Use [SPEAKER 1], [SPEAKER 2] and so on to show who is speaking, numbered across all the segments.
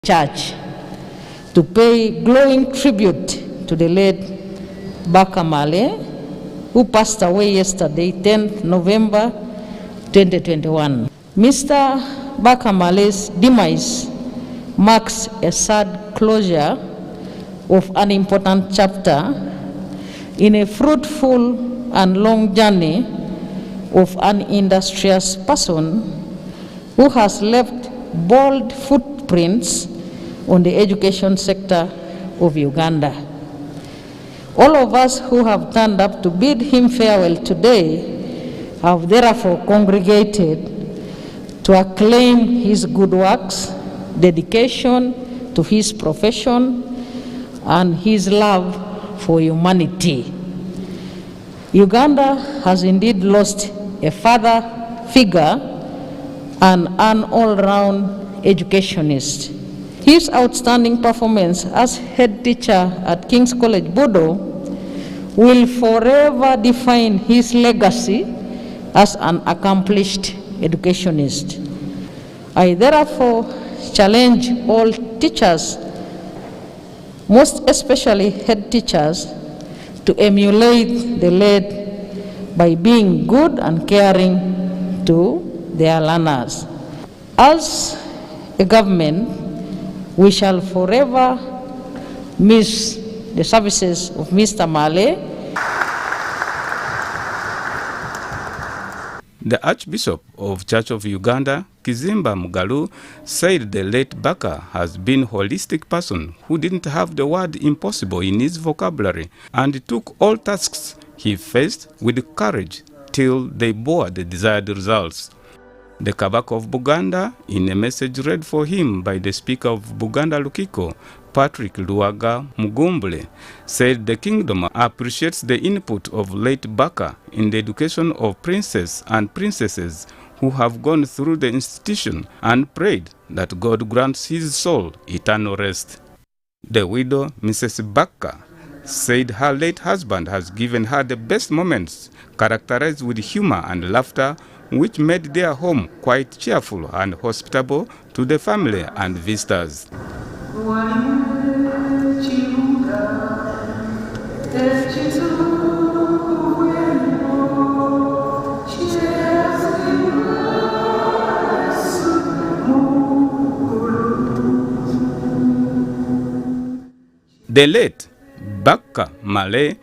[SPEAKER 1] church to pay glowing tribute to the late Byakule, who passed away yesterday, 10th November 2021. Mr. Byakula's demise marks a sad closure of an important chapter in a fruitful and long journey of an industrious person who has left bold footprints on the education sector of Uganda. All of us who have turned up to bid him farewell today have therefore congregated to acclaim his good works, dedication to his profession, and his love for humanity. Uganda has indeed lost a father figure and an all-round educationist. His outstanding performance as head teacher at King's College Budo will forever define his legacy as an accomplished educationist. I therefore challenge all teachers, most especially head teachers, to emulate the late by being good and caring to their learners. As a government, we shall forever miss the services of Mr. Male.
[SPEAKER 2] The Archbishop of Church of Uganda, Kizimba Mugalu, said the late Baka has been a holistic person who didn't have the word impossible in his vocabulary and took all tasks he faced with courage till they bore the desired results. The Kabaka of Buganda, in a message read for him by the Speaker of Buganda Lukiko, Patrick Luaga Mugumbule, said the kingdom appreciates the input of late Baka in the education of princes and princesses who have gone through the institution and prayed that God grants his soul eternal rest. The widow, Mrs. Baka, said her late husband has given her the best moments, characterized with humor and laughter, which made their home quite cheerful and hospitable to the family and visitors. The late Baka Male,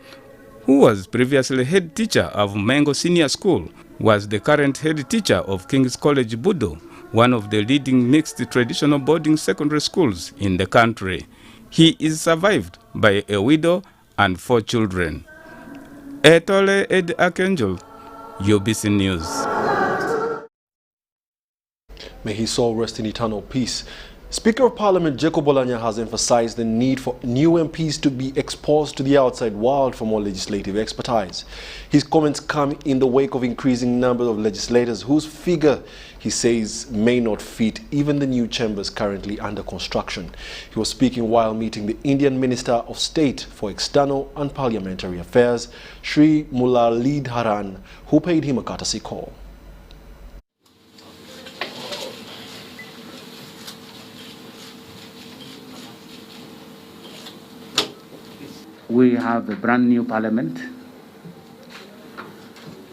[SPEAKER 2] who was previously head teacher of Mengo Senior School, was the current head teacher of King's College Budo, one of the leading mixed traditional boarding secondary schools in the country. He is survived by a widow and 4 children. Etole Ed Archangel, UBC News.
[SPEAKER 3] May his soul rest in eternal peace. Speaker of Parliament Jacob Bolanya has emphasized the need for new MPs to be exposed to the outside world for more legislative expertise. His comments come in the wake of increasing number of legislators whose figure, he says, may not fit even the new chambers currently under construction. He was speaking while meeting the Indian Minister of State for External and Parliamentary Affairs, Sri Muralidharan, who paid him a courtesy call.
[SPEAKER 4] We have a brand new parliament.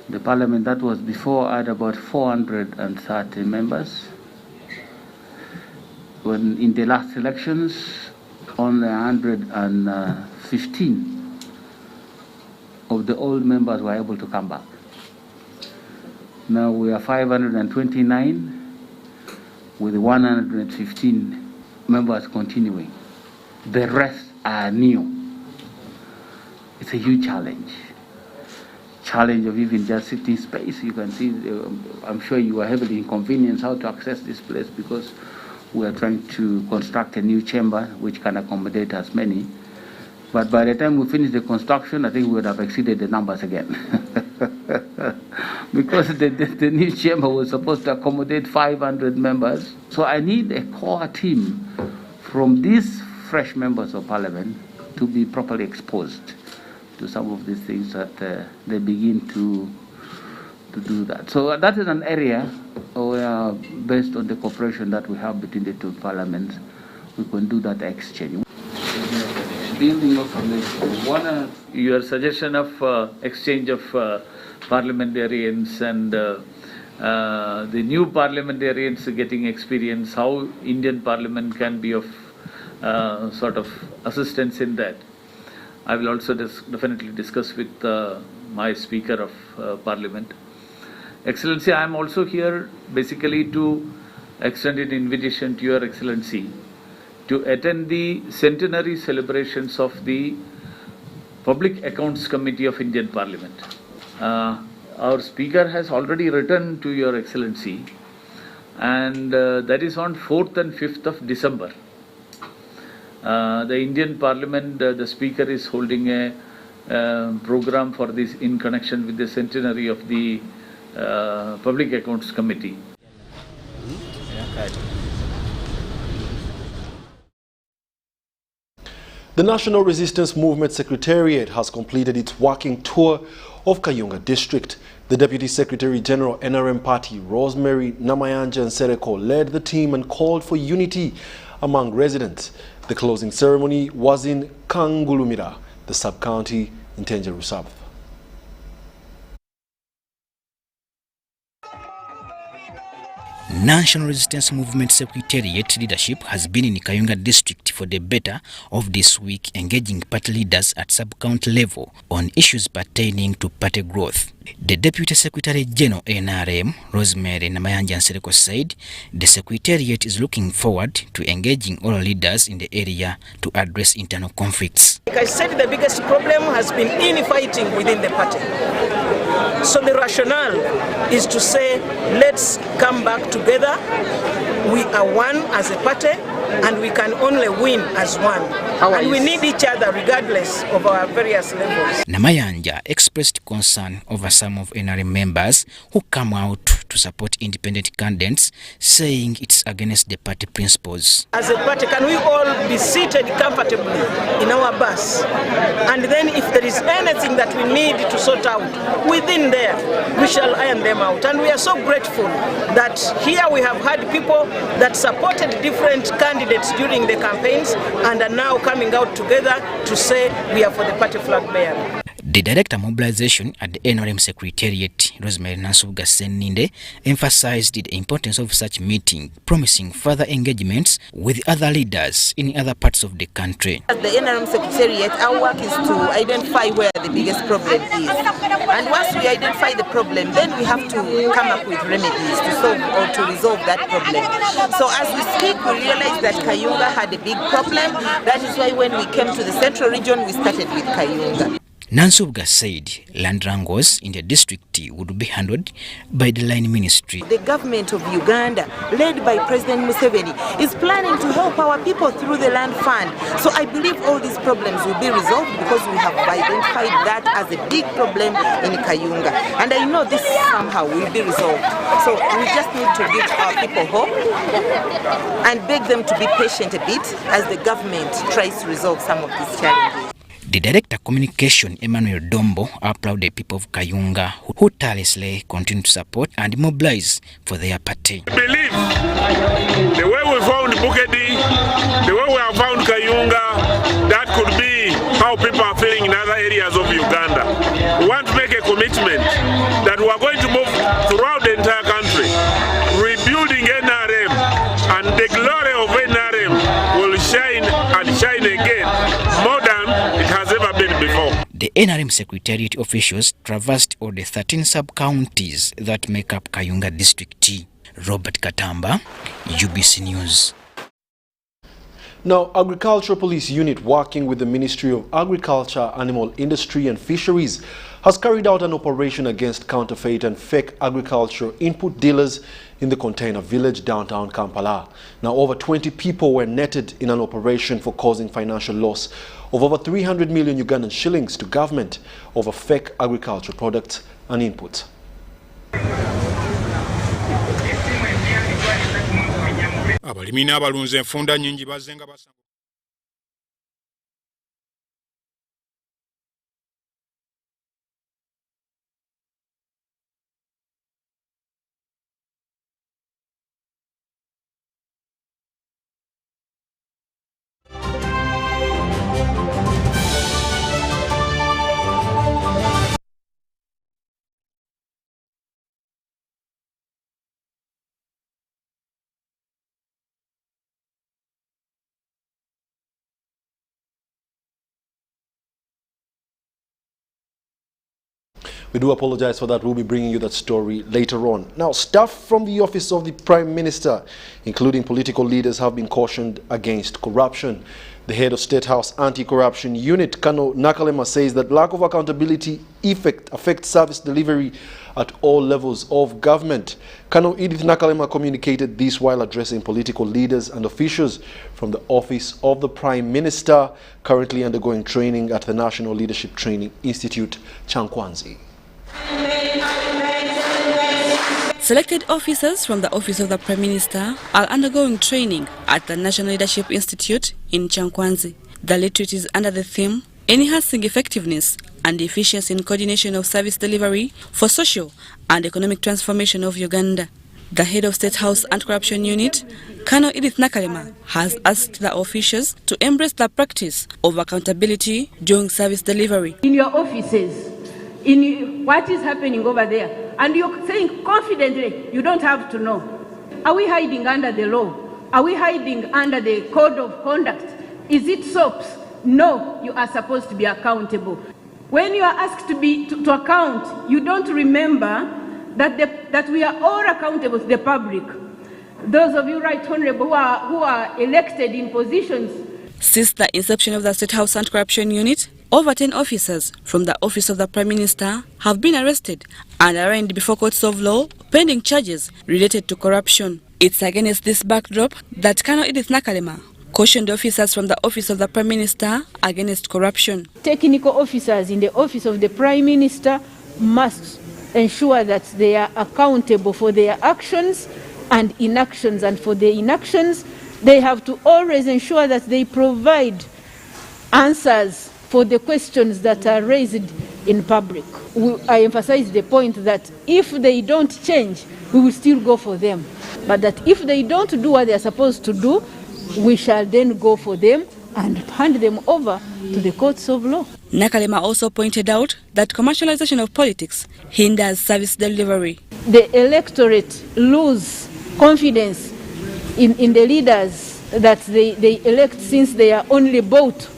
[SPEAKER 4] The parliament that was before had about 430 members. When in the last elections, only 115 of the old members were able to come back. Now we are 529 with 115 members continuing. The rest are new. It's a huge challenge of even just sitting space. You can see, I'm sure you are heavily inconvenienced how to access this place because we are trying to construct a new chamber which can accommodate as many. But by the time we finish the construction, I think we would have exceeded the numbers again. Because the new chamber was supposed to accommodate 500 members. So I need a core team from these fresh members of parliament to be properly exposed to some of these things that they begin to do that. So that is an area where, based on the cooperation that we have between the two parliaments, we can do that exchange. Building of relations. One, your suggestion of exchange of parliamentarians and the new parliamentarians getting experience, how Indian Parliament can be of sort of assistance in that. I will also definitely discuss with my Speaker of Parliament. Excellency, I am also here basically to extend an invitation to Your Excellency to attend the centenary celebrations of the Public Accounts Committee of Indian Parliament. Our Speaker has already written to Your Excellency, and that is on 4th and 5th of December. The Indian Parliament, the Speaker is holding a program for this in connection with the centenary of the Public Accounts Committee.
[SPEAKER 3] The National Resistance Movement Secretariat has completed its walking tour of Kayonga District. The Deputy Secretary General NRM Party, Rosemary Namayanja Nsereko, led the team and called for unity among residents. The closing ceremony was in Kangulumira, the sub-county in Tenjeru South.
[SPEAKER 5] National Resistance Movement Secretariat leadership has been in Kayonga district for the better of this week, engaging party leaders at sub-county level on issues pertaining to party growth. The Deputy Secretary General NRM, Rosemary Namayanja Nsereko, said the Secretariat is looking forward to engaging all leaders in the area to address internal conflicts.
[SPEAKER 6] Like I said, the biggest problem has been infighting within the party. So the rationale is to say, let's come back together. We are one as a party, and we can only win as one. And we need each other regardless of our various levels.
[SPEAKER 5] Namayanja expressed concern over some of NRM members who come out to support independent candidates, saying it's against the party principles.
[SPEAKER 6] As a party, can we all be seated comfortably in our bus? And then if there is anything that we need to sort out within there, we shall iron them out. And we are so grateful that here we have had people that supported different candidates during the campaigns and are now coming out together to say we are for the party flag bearer.
[SPEAKER 5] The Director Mobilization at the NRM Secretariat, Rosemary Nansubuga Seninde, emphasized the importance of such meeting, promising further engagements with other leaders in other parts of the country.
[SPEAKER 7] As the NRM Secretariat, our work is to identify where the biggest problem is. And once we identify the problem, then we have to come up with remedies to solve or to resolve that problem. So as we speak, we realized that Kayonga had a big problem. That is why when we came to the central region, we started with Kayonga.
[SPEAKER 5] Nansubuga said land wrangles in the district would be handled by the line ministry.
[SPEAKER 7] The government of Uganda, led by President Museveni, is planning to help our people through the land fund. So I believe all these problems will be resolved because we have identified that as a big problem in Kayonga. And I know this somehow will be resolved. So we just need to give our people hope and beg them to be patient a bit as the government tries to resolve some of these challenges.
[SPEAKER 5] The Director Communication, Emmanuel Dombo, applauded the people of Kayonga who tirelessly continue to support and mobilize for their party.
[SPEAKER 8] I believe the way we found Bukedi, the way we have found Kayonga, that could be how people are feeling in other areas of Uganda. We want to make a commitment that we are going to move throughout the entire country, rebuilding NRM, and the glory of NRM will shine and shine again more than it has ever been before.
[SPEAKER 5] The NRM Secretariat officials traversed all the 13 sub-counties that make up Kayonga District. Robert Katamba, UBC News.
[SPEAKER 3] Now, Agricultural Police Unit working with the Ministry of Agriculture, Animal Industry and Fisheries has carried out an operation against counterfeit and fake agricultural input dealers in the container village downtown Kampala. Now, over 20 people were netted in an operation for causing financial loss of over 300 million Ugandan shillings to government over fake agricultural products and inputs.
[SPEAKER 9] Abalimi n'abalunzi enfunda nnyingi bazzenga basanga
[SPEAKER 3] We do apologize for that. We'll be bringing you that story later on. Now, staff from the office of the Prime Minister, including political leaders, have been cautioned against corruption. The head of State House Anti-Corruption Unit, Kato Kajibi, says that lack of accountability affects service delivery at all levels of government. Kato Kajibi communicated this while addressing political leaders and officials from the office of the Prime Minister, currently undergoing training at the National Leadership Training Institute, Chankwanzi.
[SPEAKER 10] Selected officers from the Office of the Prime Minister are undergoing training at the National Leadership Institute in Chankwanzi. The retreat is under the theme, Enhancing Effectiveness and Efficiency in Coordination of Service Delivery for Social and Economic Transformation of Uganda. The head of State House Anti-Corruption Unit, Kato Kajibi, has asked the officials to embrace the practice of accountability during service delivery.
[SPEAKER 11] In your offices, in what is happening over there, and you're saying confidently, you don't have to know. Are we hiding under the law? Are we hiding under the code of conduct? Is it SOPs? No, you are supposed to be accountable. When you are asked to account, you don't remember that we are all accountable to the public. Those of you, right honorable, who are elected in positions.
[SPEAKER 10] Since the inception of the State House Anti-Corruption Unit, over 10 officers from the Office of the Prime Minister have been arrested and arraigned before courts of law, pending charges related to corruption. It's against this backdrop that Kato Kajibi cautioned officers from the Office of the Prime Minister against corruption.
[SPEAKER 11] Technical officers in the Office of the Prime Minister must ensure that they are accountable for their actions and inactions, and for their inactions, they have to always ensure that they provide answers for the questions that are raised in public. I emphasize the point that if they don't change, we will still go for them. But that if they don't do what they are supposed to do, we shall then go for them and hand them over to the courts of law.
[SPEAKER 10] Kajibi also pointed out that commercialization of politics hinders service delivery.
[SPEAKER 11] The electorate lose confidence in the leaders that they elect, since they are only bought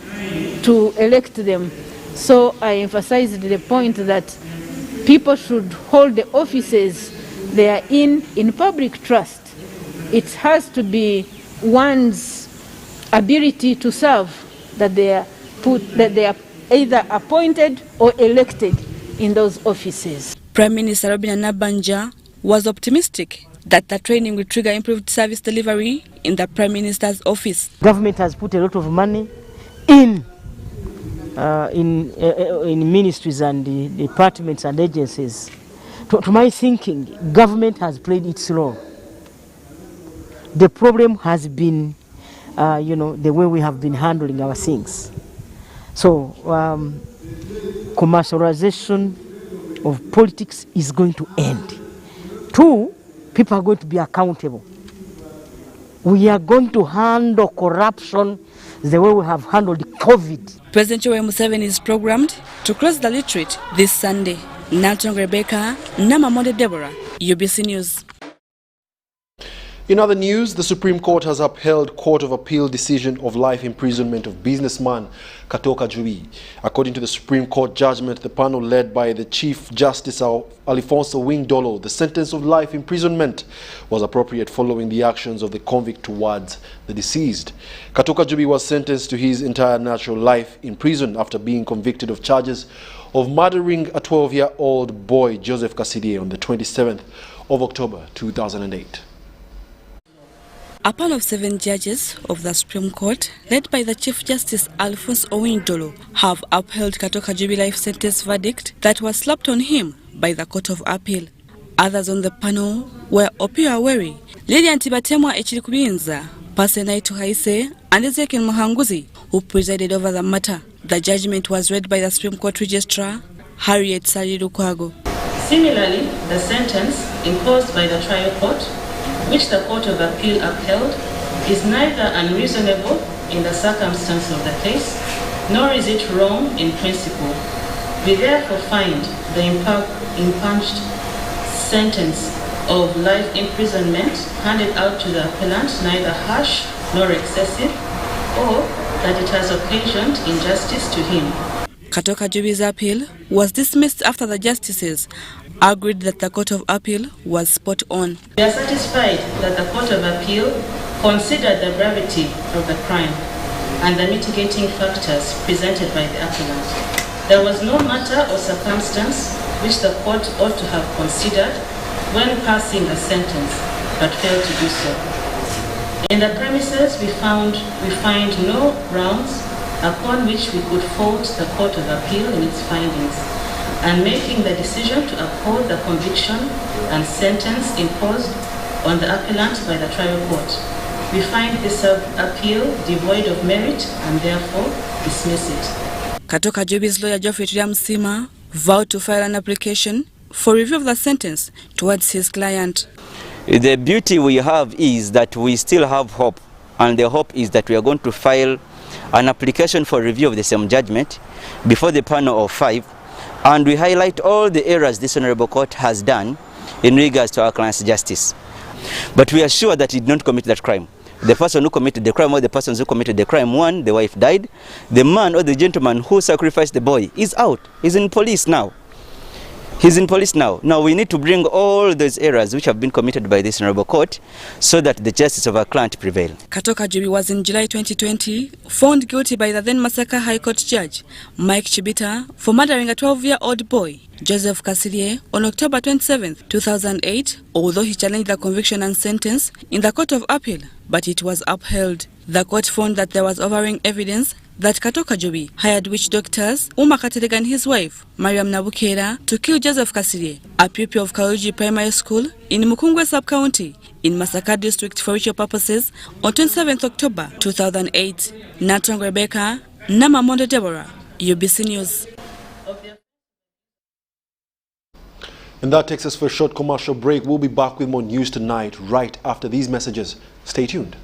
[SPEAKER 11] to elect them. So I emphasized the point that people should hold the offices they are in public trust. It has to be one's ability to serve that they are either appointed or elected in those offices.
[SPEAKER 10] Prime Minister Robina Nabanja was optimistic that the training will trigger improved service delivery in the Prime Minister's office.
[SPEAKER 12] Government has put a lot of money in ministries and the departments and agencies. To my thinking, government has played its role. The problem has been, the way we have been handling our things. So, commercialization of politics is going to end. 2, people are going to be accountable. We are going to handle corruption the way we have handled COVID.
[SPEAKER 10] President Yoweri Museveni is programmed to close the retreat this Sunday. Natong Rebecca, Namamonde Deborah, UBC News.
[SPEAKER 3] In other news, the Supreme Court has upheld Court of Appeal decision of life imprisonment of businessman Kato Kajibi. According to the Supreme Court judgment, the panel led by the Chief Justice Alfonso Wadulo, the sentence of life imprisonment was appropriate following the actions of the convict towards the deceased. Kato Kajibi was sentenced to his entire natural life in prison after being convicted of charges of murdering a 12-year-old boy, Joseph Kasidie, on the 27th of October 2008.
[SPEAKER 10] A panel of 7 judges of the Supreme Court, led by the Chief Justice Alfonso Wadulo, have upheld Kato Kajibi life sentence verdict that was slapped on him by the Court of Appeal. Others on the panel were Opio Aweri, Lady Antibatemwa Echirikubinza, Pasenaitu Haise, and Ezekiel Muhanguzi, who presided over the matter. The judgment was read by the Supreme Court Registrar, Harriet Saliru-Kwago.
[SPEAKER 13] Similarly, the sentence imposed by the trial court, which the Court of Appeal upheld, is neither unreasonable in the circumstance of the case, nor is it wrong in principle. We therefore find the impunged sentence of life imprisonment handed out to the appellant neither harsh nor excessive, or that it has occasioned injustice to him.
[SPEAKER 10] Kato Kajibi's appeal was dismissed after the justices agreed that the Court of Appeal was spot on.
[SPEAKER 13] We are satisfied that the Court of Appeal considered the gravity of the crime and the mitigating factors presented by the appellant. There was no matter or circumstance which the court ought to have considered when passing the sentence, but failed to do so. In the premises, we find no grounds upon which we could fault the Court of Appeal in its findings, and making the decision to uphold the conviction and sentence imposed on the appellant by the trial court. We find this appeal devoid of merit and therefore dismiss it.
[SPEAKER 10] Kato Kajibi's lawyer Geoffrey Msima vowed to file an application for review of the sentence towards his client.
[SPEAKER 14] The beauty we have is that we still have hope, and the hope is that we are going to file an application for review of the same judgment before the panel of 5, and we highlight all the errors this Honorable Court has done in regards to our client's justice. But we are sure that he did not commit that crime. The person who committed the crime, or the persons who committed the crime, one, the wife died. The man or the gentleman who sacrificed the boy is out. He's in police now. He's in police now. Now we need to bring all those errors which have been committed by this Honorable Court so that the justice of our client prevail.
[SPEAKER 10] Kato Kajibi was in July 2020 found guilty by the then Masaka High Court Judge Mike Chibita for murdering a 12-year-old boy, Joseph Kasirye, on October 27, 2008, although he challenged the conviction and sentence in the Court of Appeal, but it was upheld. The court found that there was overwhelming evidence that Kato Kajibi hired witch doctors Uma Katerega and his wife, Mariam Nabukera, to kill Joseph Kasirye, a pupil of Kaluji Primary School in Mukungwe Sub-County in Masaka District for ritual purposes on 27 October 2008. Natong Rebecca, Namamondo Deborah, UBC News.
[SPEAKER 3] And that takes us for a short commercial break. We'll be back with more news tonight, right after these messages. Stay tuned.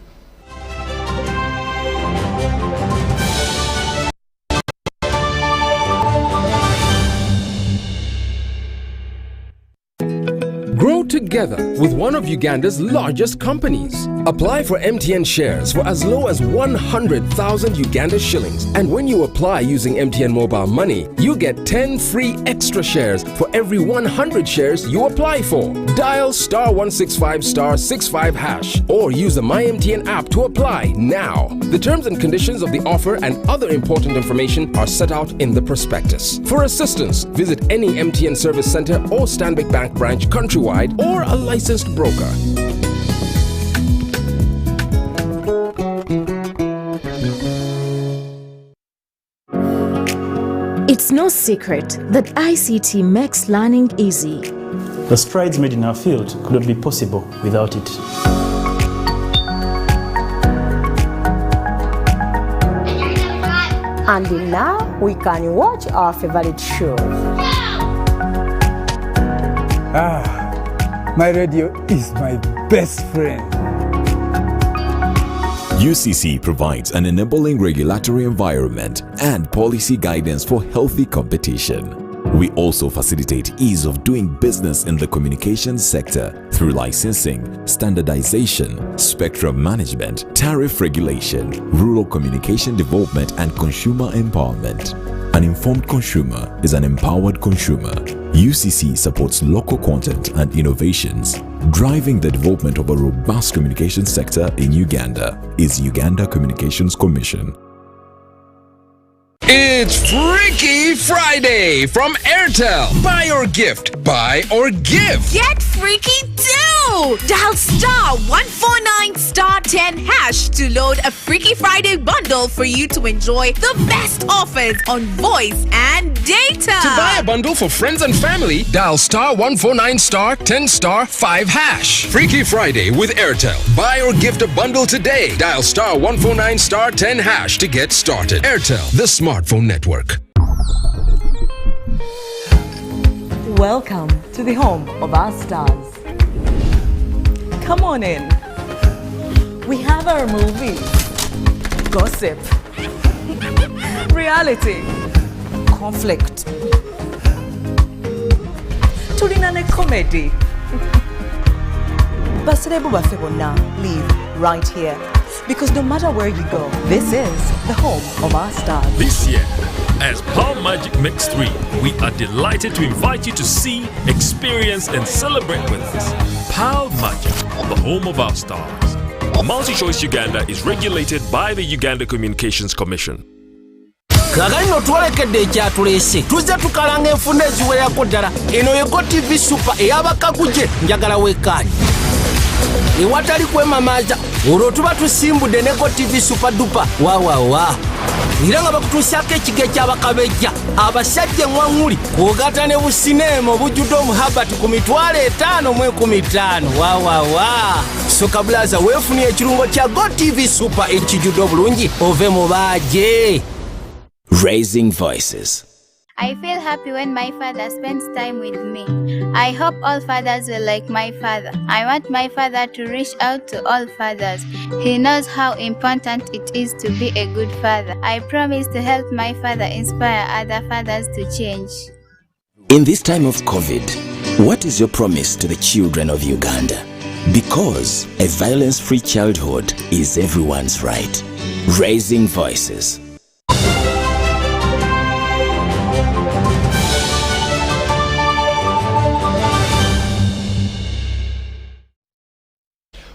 [SPEAKER 15] Grow together with one of Uganda's largest companies. Apply for MTN shares for as low as 100,000 Uganda shillings. And when you apply using MTN Mobile Money, you get 10 free extra shares for every 100 shares you apply for. Dial *165*65# or use the MyMTN app to apply now. The terms and conditions of the offer and other important information are set out in the prospectus. For assistance, visit any MTN service center or Stanbic Bank branch countrywide or a licensed broker.
[SPEAKER 16] It's no secret that ICT makes learning easy.
[SPEAKER 17] The strides made in our field could not be possible without it.
[SPEAKER 18] And now we can watch our favorite shows.
[SPEAKER 19] My radio is my best friend.
[SPEAKER 20] UCC provides an enabling regulatory environment and policy guidance for healthy competition. We also facilitate ease of doing business in the communications sector through licensing, standardization, spectrum management, tariff regulation, rural communication development, and consumer empowerment. An informed consumer is an empowered consumer. UCC supports local content and innovations. Driving the development of a robust communication sector in Uganda is Uganda Communications Commission.
[SPEAKER 15] It's Freaky Friday from Airtel. Buy or gift. Buy or give.
[SPEAKER 21] Get freaky too! Dial *149*10# to load a Freaky Friday bundle for you to enjoy the best offers on voice and data.
[SPEAKER 15] To buy a bundle for friends and family, dial *149*10*5#. Freaky Friday with Airtel. Buy or gift a bundle today. Dial *149*10# to get started. Airtel, the smartphone network.
[SPEAKER 22] Welcome to the home of our stars. Come on in. We have our movies, gossip, reality, conflict, tulinane comedy. Baserebu baffe bonna live right here. Because no matter where you go, this is the home of our stars.
[SPEAKER 1] This year, as Power Magic Mix 3, we are delighted to invite you to see, experience and celebrate with us. Power Magic, the home of our stars. Multi-Choice Uganda is regulated by the Uganda Communications Commission.
[SPEAKER 2] Kagalino twalekedde ekyatulese tuzze tukalanga enfunda eziwerako ddala eno yego TV Super ey'abakaguje njagala weekaani ewatali kwemamaaza olwo tuba tusimbudde ne Go TV Super Duper waawawa era nga bakutuusyako ekigo eky'abakabejja abasajja eŋŋwaŋŋuli kw'ogatta ne busineema obujjudde omuhabati ku $5,015 waawawa soka bulaza weefunye ekirungo kya Go TV Super ekijjudde obulungi ove mu baaje.
[SPEAKER 23] Raising Voices.
[SPEAKER 24] I feel happy when my father spends time with me. I hope all fathers will like my father. I want my father to reach out to all fathers. He knows how important it is to be a good father. I promise to help my father inspire other fathers to change.
[SPEAKER 23] In this time of COVID, what is your promise to the children of Uganda? Because a violence-free childhood is everyone's right. Raising Voices.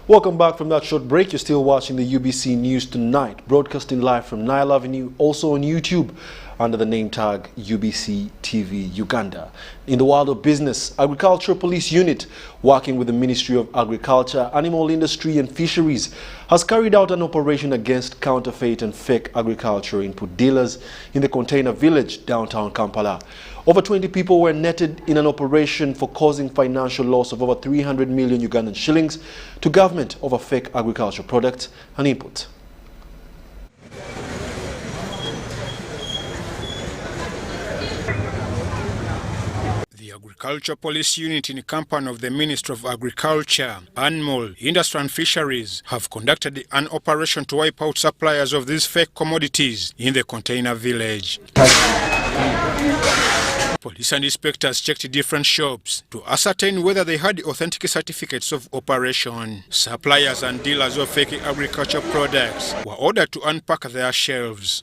[SPEAKER 3] Welcome back from that short break. You're still watching the UBC News Tonight, broadcasting live from Nile Avenue, also on YouTube under the name tag UBC TV Uganda. In the world of business, Agricultural Police Unit, working with the Ministry of Agriculture, Animal Industry and Fisheries, has carried out an operation against counterfeit and fake agricultural input dealers in the Container Village, downtown Kampala. Over 20 people were netted in an operation for causing financial loss of over 300 million Ugandan shillings to government over fake agricultural products and inputs.
[SPEAKER 9] The Agriculture Police Unit in Kampala of the Ministry of Agriculture, Animal, Industry and Fisheries have conducted an operation to wipe out suppliers of these fake commodities in the Container Village. Police and inspectors checked different shops to ascertain whether they had authentic certificates of operation. Suppliers and dealers of fake agricultural products were ordered to unpack their shelves.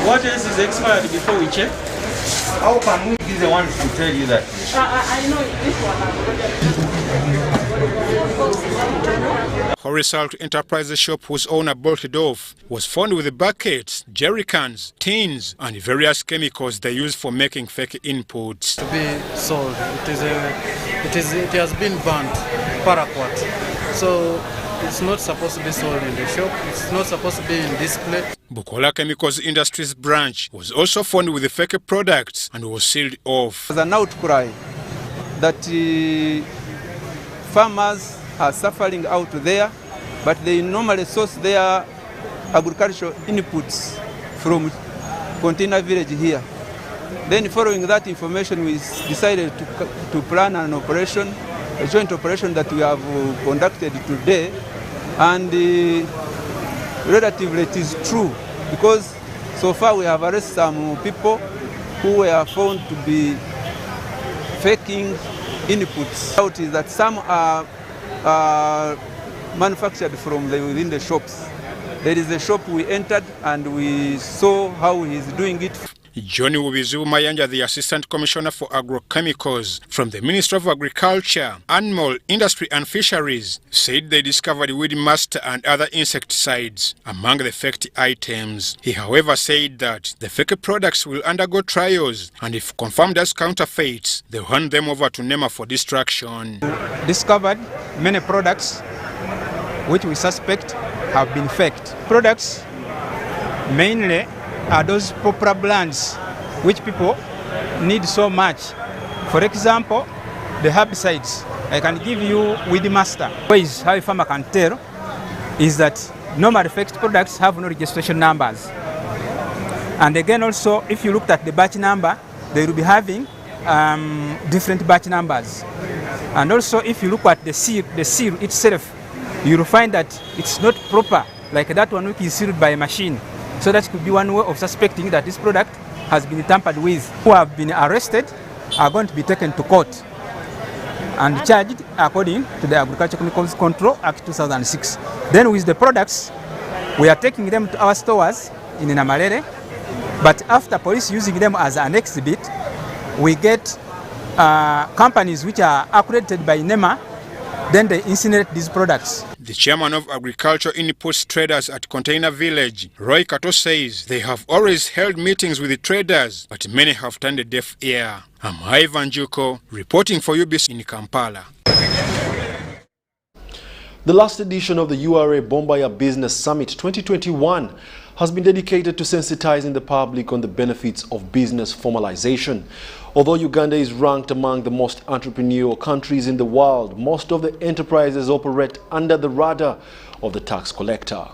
[SPEAKER 25] What else is expired before we check? How can we be the ones to tell you that? I know this one.
[SPEAKER 9] Horizontal Enterprises shop whose owner bolted off was found with buckets, jerry cans, tins and various chemicals they use for making fake inputs.
[SPEAKER 26] To be sold, it has been banned, paraquat. So it's not supposed to be sold in the shop, it's not supposed to be in display.
[SPEAKER 9] Bukola Chemicals Industries branch was also found with the fake products and was sealed off.
[SPEAKER 27] There's an outcry that farmers are suffering out there, but they normally source their agricultural inputs from Container Village here. Then following that information, we decided to plan an operation, a joint operation that we have conducted today, and relatively it is true, because so far we have arrested some people who were found to be faking inputs. Out is that some are manufactured from within the shops. There is a shop we entered and we saw how he's doing it.
[SPEAKER 9] Johnny Wubizu Mayanja, the Assistant Commissioner for Agrochemicals from the Ministry of Agriculture, Animal, Industry and Fisheries, said they discovered weed master and other insecticides among the faked items. He, however, said that the fake products will undergo trials and if confirmed as counterfeits, they'll hand them over to NEMA for destruction.
[SPEAKER 28] Discovered many products which we suspect have been faked. Products mainly are those popular brands which people need so much. For example, the herbicides. I can give you Weed Master. Ways how a farmer can tell is that normally faked products have no registration numbers. And again also, if you looked at the batch number, they will be having different batch numbers. And also if you look at the seal itself, you will find that it's not proper, like that one which is sealed by a machine. So that could be one way of suspecting that this product has been tampered with. Who have been arrested are going to be taken to court and charged according to the Agricultural Chemicals Control Act 2006. Then with the products, we are taking them to our stores in Namalere, but after police using them as an exhibit, we get companies which are accredited by NEMA, then they incinerate these products.
[SPEAKER 9] The chairman of Agriculture Inputs Traders at Container Village, Roy Kato, says they have always held meetings with the traders, but many have turned a deaf ear. I'm Ivan Juko, reporting for UBC in Kampala.
[SPEAKER 3] The last edition of the URA Bombaya Business Summit 2021 has been dedicated to sensitizing the public on the benefits of business formalization. Although Uganda is ranked among the most entrepreneurial countries in the world, most of the enterprises operate under the radar of the tax collector.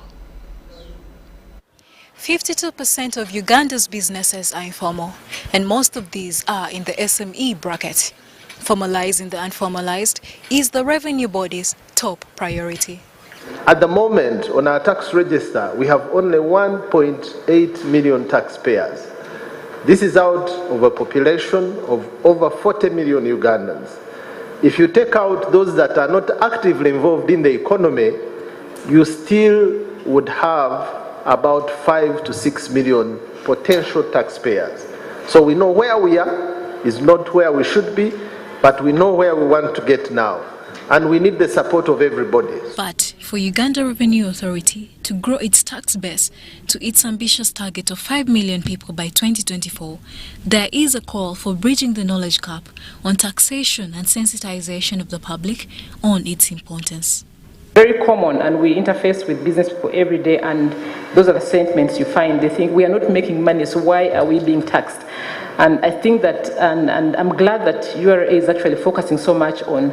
[SPEAKER 4] 52% of Uganda's businesses are informal, and most of these are in the SME bracket. Formalizing the unformalized is the revenue body's top priority.
[SPEAKER 5] At the moment, on our tax register, we have only 1.8 million taxpayers. This is out of a population of over 40 million Ugandans. If you take out those that are not actively involved in the economy, you still would have about 5 to 6 million potential taxpayers. So we know where we are is not where we should be, but we know where we want to get now. And we need the support of everybody.
[SPEAKER 4] But for Uganda Revenue Authority to grow its tax base to its ambitious target of 5 million people by 2024, there is a call for bridging the knowledge gap on taxation and sensitization of the public on its importance.
[SPEAKER 6] Very common, and we interface with business people every day, and those are the sentiments you find. They think we are not making money, so why are we being taxed? And I think that, and I'm glad that URA is actually focusing so much on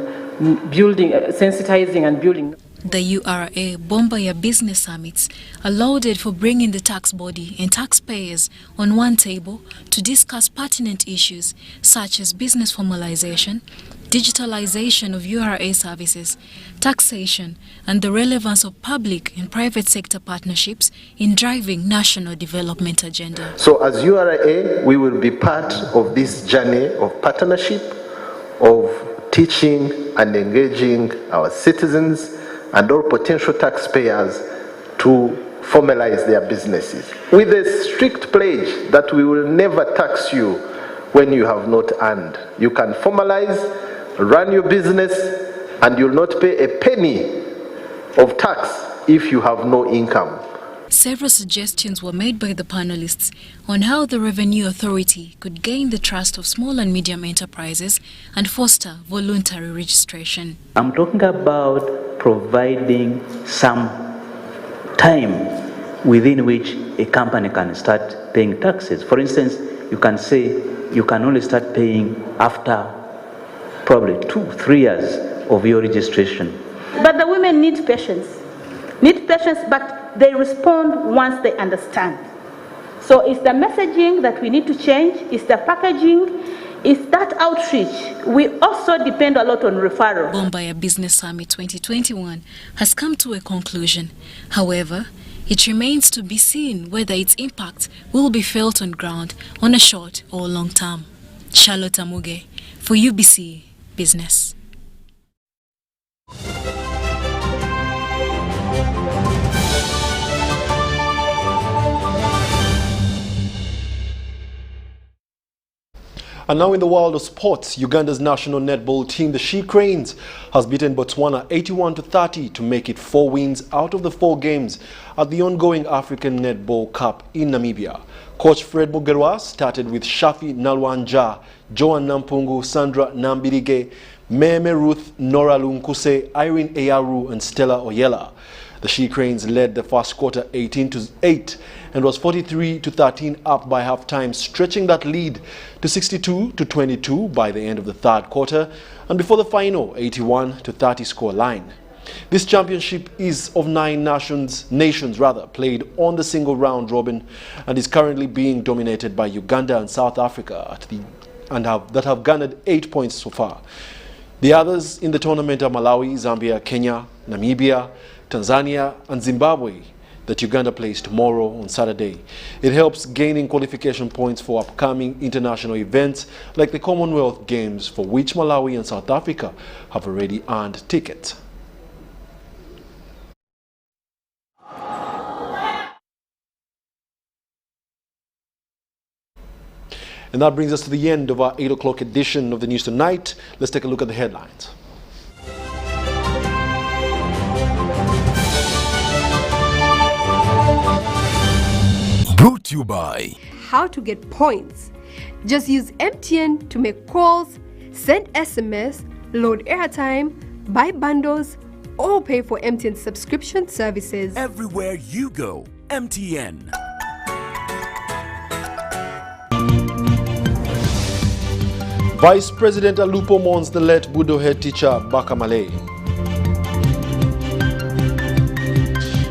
[SPEAKER 6] building, sensitizing and building.
[SPEAKER 4] The URA Bombaya Business Summits are lauded for bringing the tax body and taxpayers on one table to discuss pertinent issues such as business formalization, digitalization of URA services, taxation, and the relevance of public and private sector partnerships in driving national development agenda.
[SPEAKER 5] So as URA, we will be part of this journey of partnership, of teaching and engaging our citizens and all potential taxpayers to formalize their businesses, with a strict pledge that we will never tax you when you have not earned. You can formalize, run your business, and you'll not pay a penny of tax if you have no income.
[SPEAKER 4] Several suggestions were made by the panelists on how the Revenue Authority could gain the trust of small and medium enterprises and foster voluntary registration.
[SPEAKER 7] I'm talking about providing some time within which a company can start paying taxes. For instance, you can say you can only start paying after probably 2-3 years of your registration.
[SPEAKER 8] But the women need patience, but they respond once they understand. So it's the messaging that we need to change, it's the packaging, it's that outreach. We also depend a lot on referral.
[SPEAKER 4] Bombaya Business Summit 2021 has come to a conclusion. However, it remains to be seen whether its impact will be felt on ground on a short or long term. Charlotte Amuge for UBC Business.
[SPEAKER 3] And now in the world of sports, Uganda's national netball team, the She Cranes, has beaten Botswana 81-30 to make it 4 wins out of the 4 games at the ongoing African Netball Cup in Namibia. Coach Fred Mugerwa started with Shafi Nalwanja, Joan Nampungu, Sandra Nambirige, Meme Ruth, Nora Lunkuse, Irene Eyaru and Stella Oyela. The She Cranes led the first quarter 18-8 and was 43-13 up by halftime, stretching that lead to 62-22 by the end of the third quarter and before the final 81-30 score line. This championship is of 9 nations played on the single round robin and is currently being dominated by Uganda and South Africa that have garnered 8 points so far. The others in the tournament are Malawi, Zambia, Kenya, Namibia, Tanzania and Zimbabwe. that Uganda plays tomorrow on Saturday. It helps gaining qualification points for upcoming international events like the Commonwealth Games, for which Malawi and South Africa have already earned tickets. And that brings us to the end of our 8 o'clock edition of the News Tonight. Let's take a look at the headlines.
[SPEAKER 10] Brought to you by
[SPEAKER 11] How to get points. Just use MTN to make calls, send SMS, load airtime, buy bundles, or pay for MTN subscription services.
[SPEAKER 10] Everywhere you go, MTN.
[SPEAKER 3] Vice President Alupo mourns the late Budo head teacher Bakamale.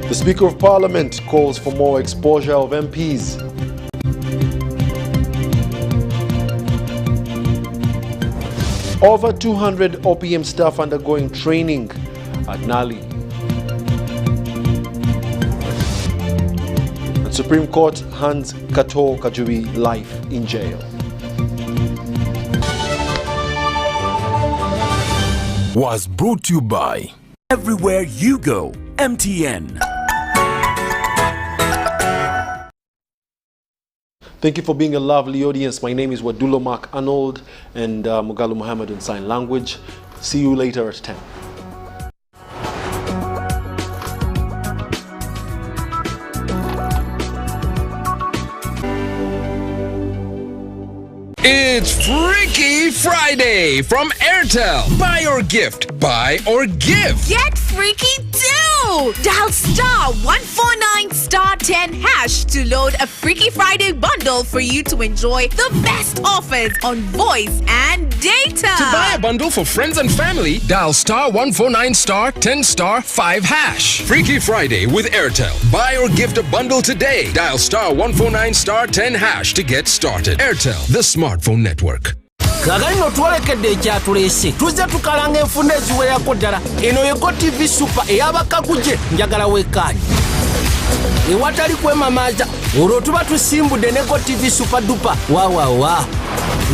[SPEAKER 3] The Speaker of Parliament calls for more exposure of MPs. Over 200 OPM staff undergoing training at Nali. And Supreme Court hands Kato Kajibi life in jail.
[SPEAKER 10] Was brought to you by Everywhere You Go, MTN.
[SPEAKER 3] Thank you for being a lovely audience. My name is Wadulo Mark Arnold and Mugalu Muhammad in Sign Language. See you later at 10.
[SPEAKER 15] It's Freaky Friday from Airtel. Buy or gift. Buy or give.
[SPEAKER 21] Get freaky too! Dial *149*10# to load a Freaky Friday bundle for you to enjoy the best offers on voice and data.
[SPEAKER 15] To buy a bundle for friends and family, dial *149*10*5#. Freaky Friday with Airtel. Buy or gift a bundle today. Dial *149*10# to get started. Airtel, the smartphone network.
[SPEAKER 2] Kagalino twalekedde ekyatulese tuzze tukalanga enfunda eziwerako ddala. Eno yego TV Super ey'abakaguje njagala wekkaanyi. Ewatali kwemamaaza olwo tuba tusimbudde ne Go TV Super Duper waawawa.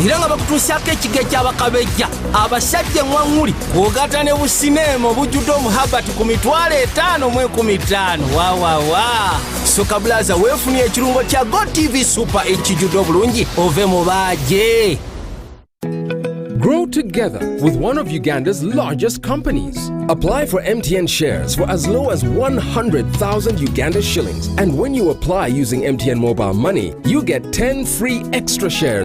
[SPEAKER 2] Era nga bakutuusaako ekiga eky'abakabejja abasajja eŋŋwaŋŋuli kw'ogatta ne busineema obujjudde omuhabati ku $5,000 mu 15. Waawawa. Soka Blaza weefunye ekirungo kya Go TV Super ekijjudde obulungi ove mu baaje.
[SPEAKER 15] Grow together with one of Uganda's largest companies. Apply for MTN shares for as low as 100,000 Uganda shillings. And when you apply using MTN mobile money, you get 10 free extra shares